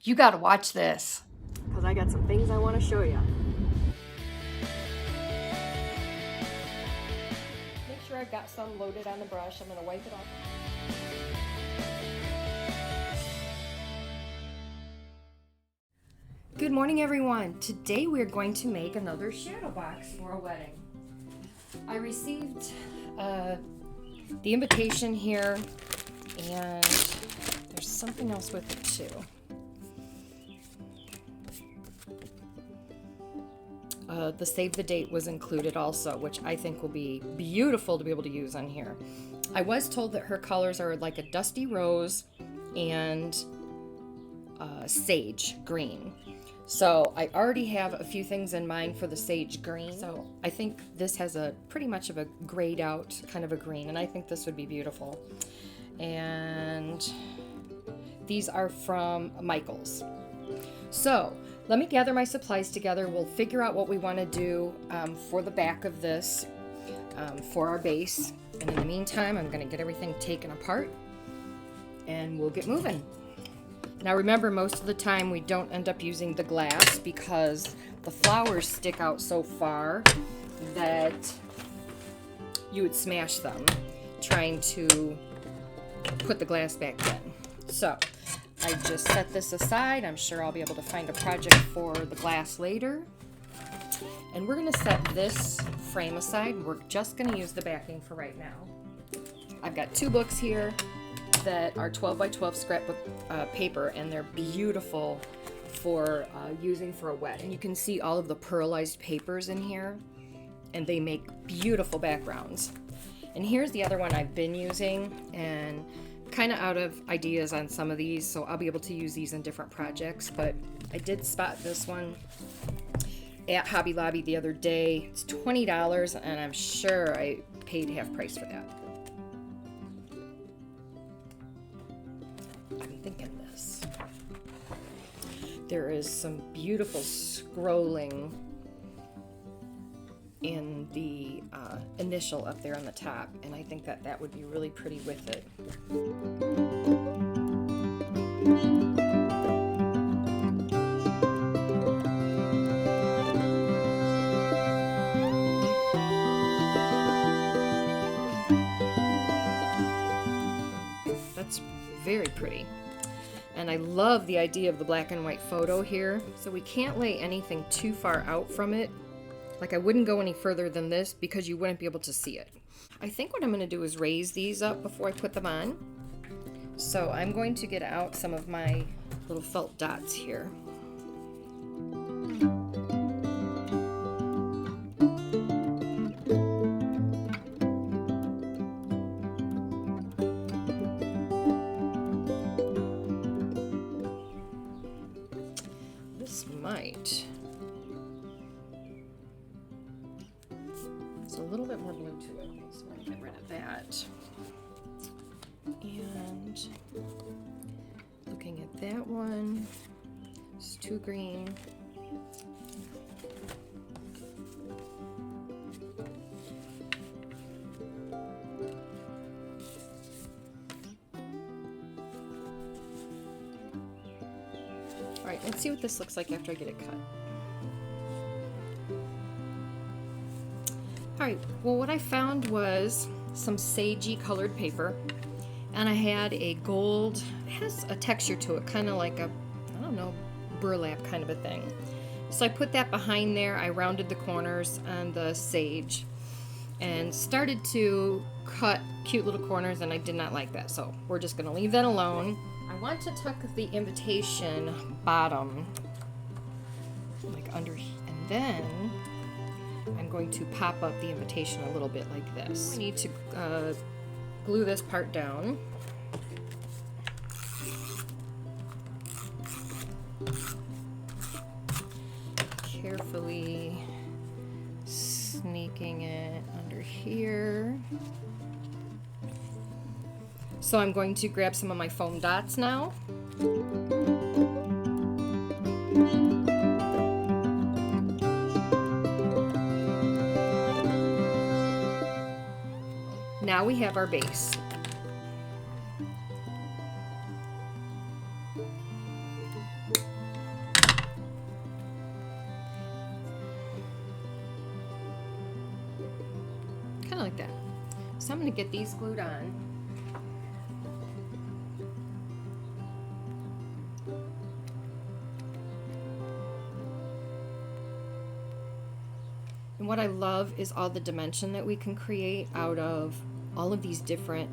You gotta watch this. Because I got some things I want to show you. Make sure I've got some loaded on the brush. I'm going to wipe it off. Good morning, everyone. Today we're going to make another shadow box for a wedding. I received the invitation here, and there's something else with it too. The save the date was included also, which I think will be beautiful to be able to use on here. I was told that her colors are like a dusty rose and sage green. So I already have a few things in mind for the sage green. So I think this has a pretty much of a grayed out kind of a green, and I think this would be beautiful. And these are from Michael's. So let me gather my supplies together. We'll figure out what we want to do for the back of this for our base. And in the meantime, I'm going to get everything taken apart and we'll get moving. Now remember, most of the time we don't end up using the glass because the flowers stick out so far that you would smash them trying to put the glass back in. So I just set this aside. I'm sure I'll be able to find a project for the glass later. And we're going to set this frame aside. We're just going to use the backing for right now. I've got two books here that are 12 by 12 scrapbook paper, and they're beautiful for using for a wedding. You can see all of the pearlized papers in here, and they make beautiful backgrounds. And here's the other one I've been using, and kind of out of ideas on some of these, so I'll be able to use these in different projects. But I did spot this one at Hobby Lobby the other day. It's $20, and I'm sure I paid half price for that. I'm thinking this. There is some beautiful scrolling in the initial up there on the top, and I think that that would be really pretty with it. That's very pretty. And I love the idea of the black and white photo here. So we can't lay anything too far out from it. Like I wouldn't go any further than this because you wouldn't be able to see it. I think what I'm going to do is raise these up before I put them on. So I'm going to get out some of my little felt dots here. This might. It's a little bit more blue to it, so I'm going to get rid of that. And looking at that one, it's too green. All right, let's see what this looks like after I get it cut. Alright, well what I found was some sagey colored paper, and I had a gold, it has a texture to it, kind of like a, I don't know, burlap kind of a thing. So I put that behind there, I rounded the corners on the sage, and started to cut cute little corners, and I did not like that, so we're just going to leave that alone. I want to tuck the invitation bottom, like under, and then I'm going to pop up the invitation a little bit like this. I need to glue this part down. Carefully sneaking it under here. So I'm going to grab some of my foam dots now. Now we have our base. kind of like that. So I'm going to get these glued on. And what I love is all the dimension that we can create out of all of these different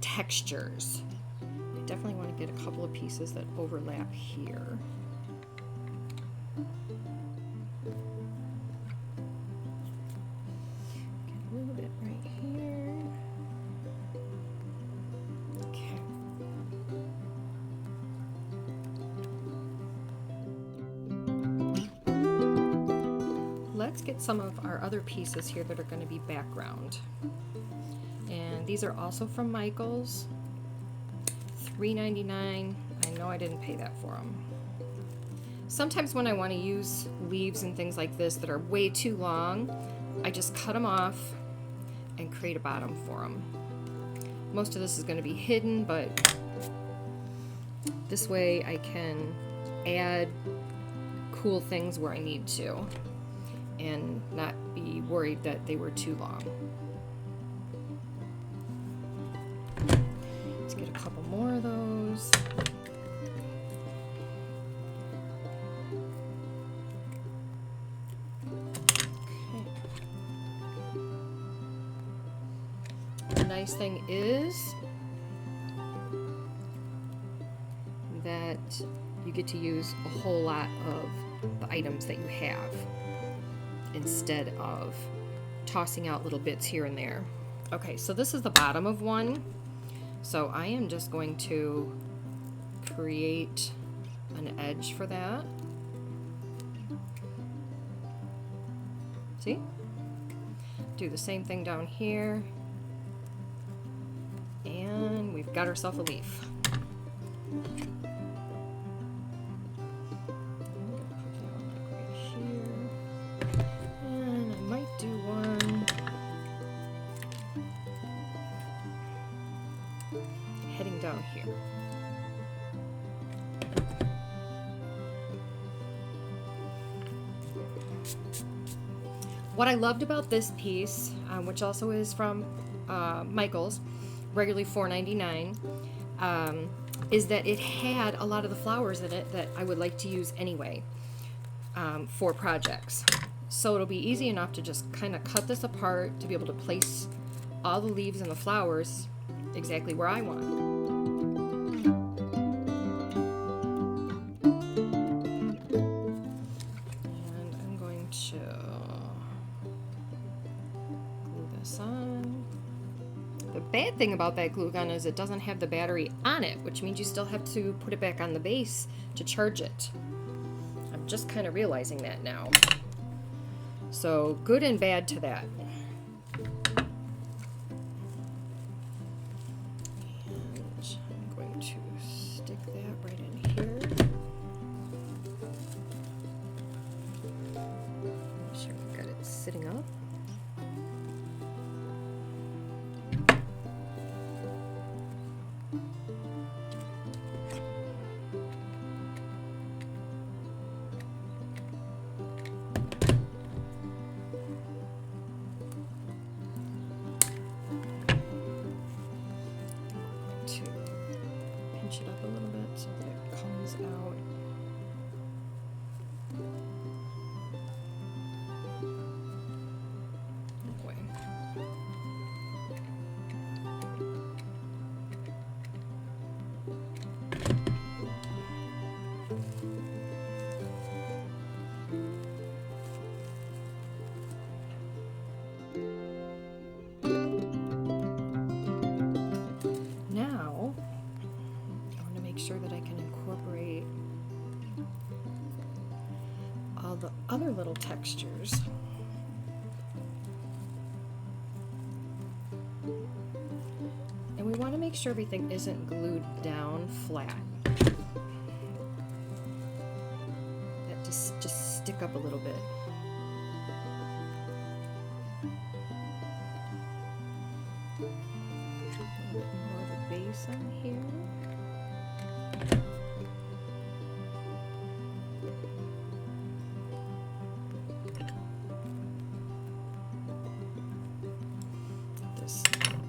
textures. I definitely want to get a couple of pieces that overlap here. Get a little bit right here. Okay. Let's get some of our other pieces here that are going to be background. And these are also from Michaels. $3.99. I know I didn't pay that for them. Sometimes when I want to use leaves and things like this that are way too long, I just cut them off and create a bottom for them. Most of this is going to be hidden, but this way I can add cool things where I need to and not be worried that they were too long. Let's get a couple more of those. Okay. The nice thing is that you get to use a whole lot of the items that you have instead of tossing out little bits here and there. Okay, so this is the bottom of one. So I am just going to create an edge for that. See? Do the same thing down here. And we've got ourselves a leaf. Heading down here. What I loved about this piece, which also is from Michaels, regularly $4.99, is that it had a lot of the flowers in it that I would like to use anyway for projects. So it'll be easy enough to just kind of cut this apart to be able to place all the leaves and the flowers exactly where I want. And I'm going to glue this on. The bad thing about that glue gun is it doesn't have the battery on it, which means you still have to put it back on the base to charge it. I'm just kind of realizing that now. So good and bad to that. Sitting up. To pinch it up a little bit so that it comes out. Sure that I can incorporate all the other little textures. And we want to make sure everything isn't glued down flat. That just stick up a little bit. A little bit more of a base on here.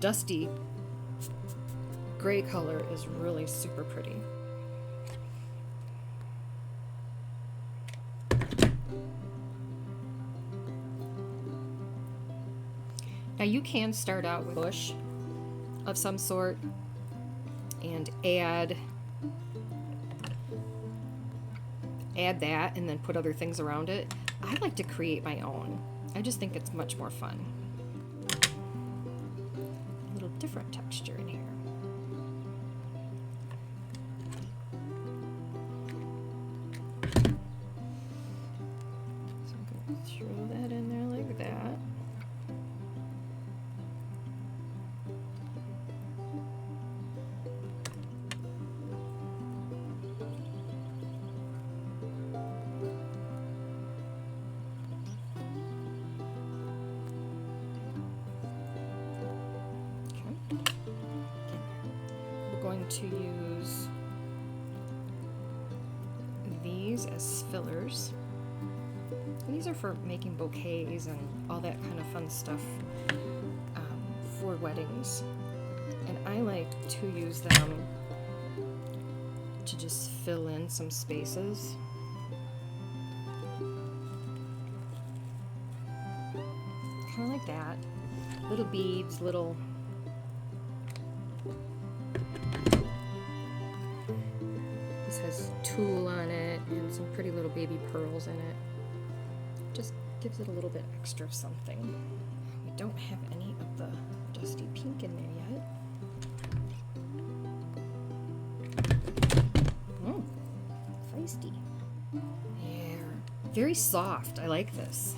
dusty gray color is really super pretty. Now you can start out with a bush of some sort and add that and then put other things around it. I like to create my own. I just think it's much more fun. A little different texture in here. So I'm going to throw that in there like that. Going to use these as fillers. And these are for making bouquets and all that kind of fun stuff for weddings. And I like to use them to just fill in some spaces. Kind of like that. Little beads, little has tulle on it and some pretty little baby pearls in it. Just gives it a little bit extra of something. We don't have any of the dusty pink in there yet. Feisty. There. Very soft. I like this.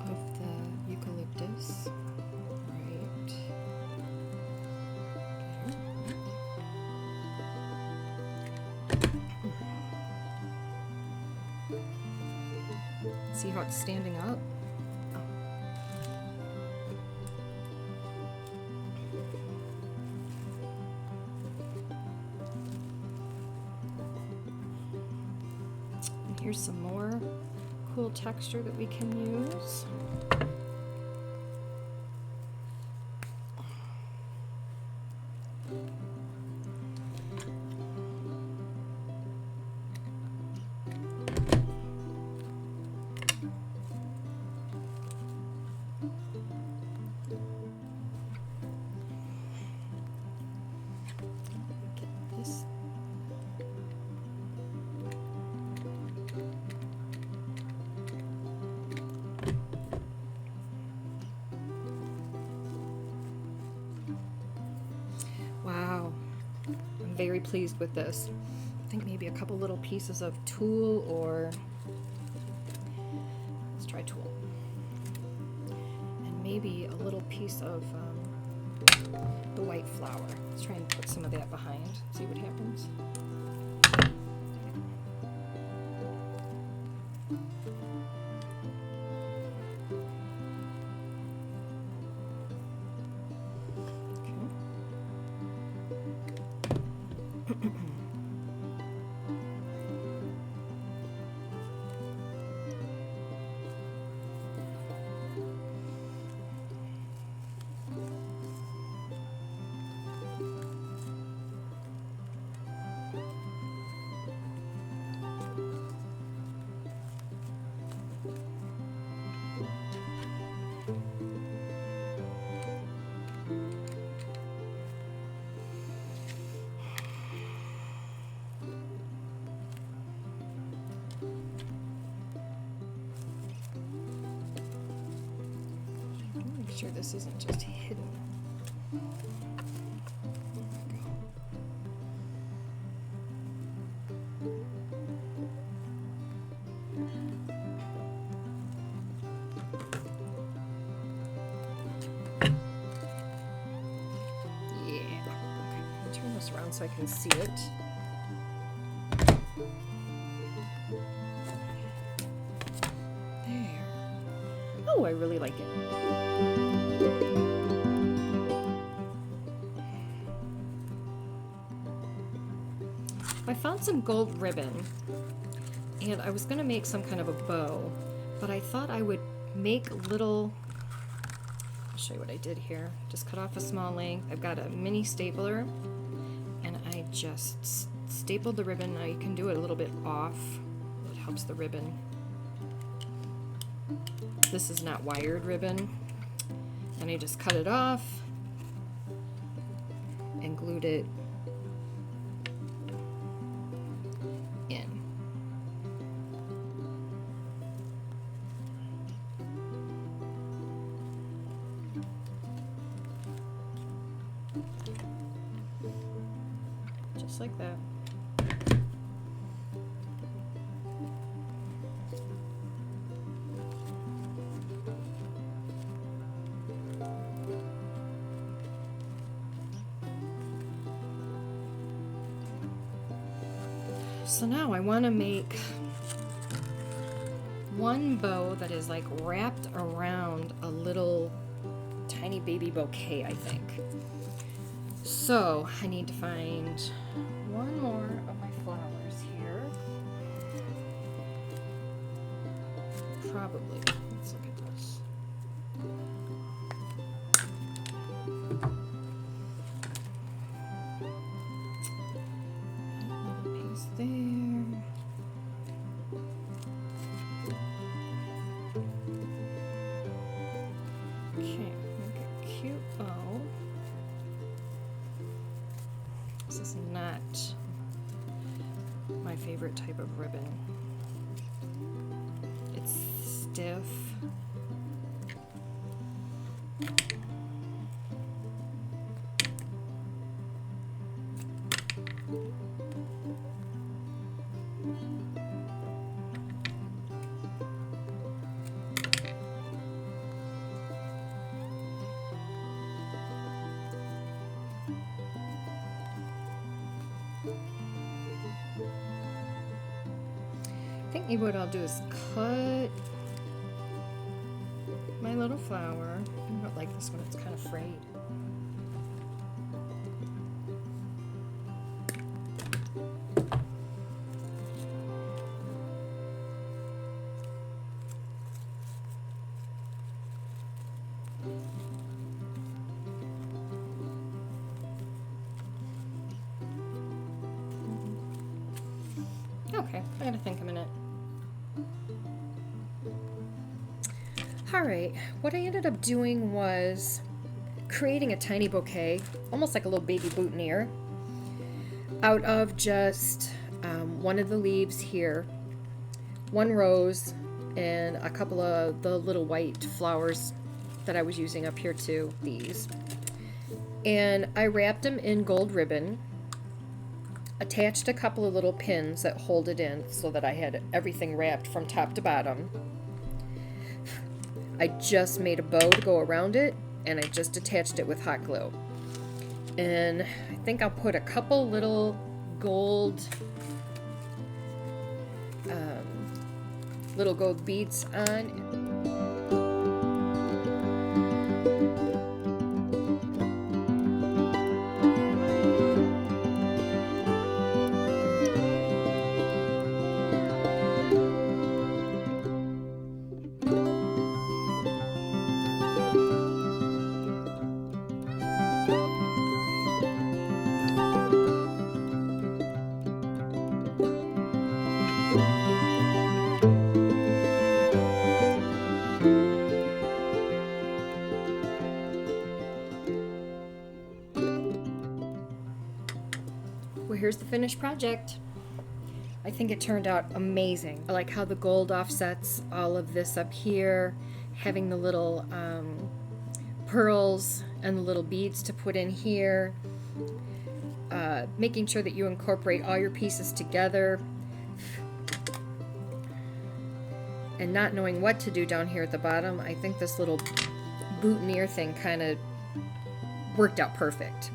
Of the eucalyptus. See how it's standing up? Oh. And here's some more cool texture that we can use. Wow, I'm very pleased with this. I think maybe a couple little pieces of tulle, or let's try tulle, and maybe a little piece of the white flower. Let's try and put some of that behind, see what happens. Make sure this isn't just hidden. Turn this around so I can see it. There. Oh, I really like it. I found some gold ribbon and I was going to make some kind of a bow, but I thought I would make little, I'll show you what I did here. Just cut off a small length. I've got a mini stapler, and I just stapled the ribbon. Now you can do it a little bit off. It helps the ribbon. This is not wired ribbon. And I just cut it off and glued it in. Just like that. So now I want to make one bow that is like wrapped around a little tiny baby bouquet, I think. So I need to find one more of my flowers here. Probably. Let's look at this. Piece there. Okay, make a cute bow. This is not my favorite type of ribbon. It's stiff. I think maybe what I'll do is cut my little flower. I don't like this one, it's kind of frayed. Okay, I gotta think a minute. Alright, what I ended up doing was creating a tiny bouquet, almost like a little baby boutonniere, out of just one of the leaves here, one rose, and a couple of the little white flowers that I was using up here too, these. And I wrapped them in gold ribbon, attached a couple of little pins that hold it in so that I had everything wrapped from top to bottom. I just made a bow to go around it, and I just attached it with hot glue. And I think I'll put a couple little gold beads on. Well, here's the finished project. I think it turned out amazing. I like how the gold offsets all of this up here, having the little pearls and the little beads to put in here, making sure that you incorporate all your pieces together, and not knowing what to do down here at the bottom. I think this little boutonniere thing kind of worked out perfect.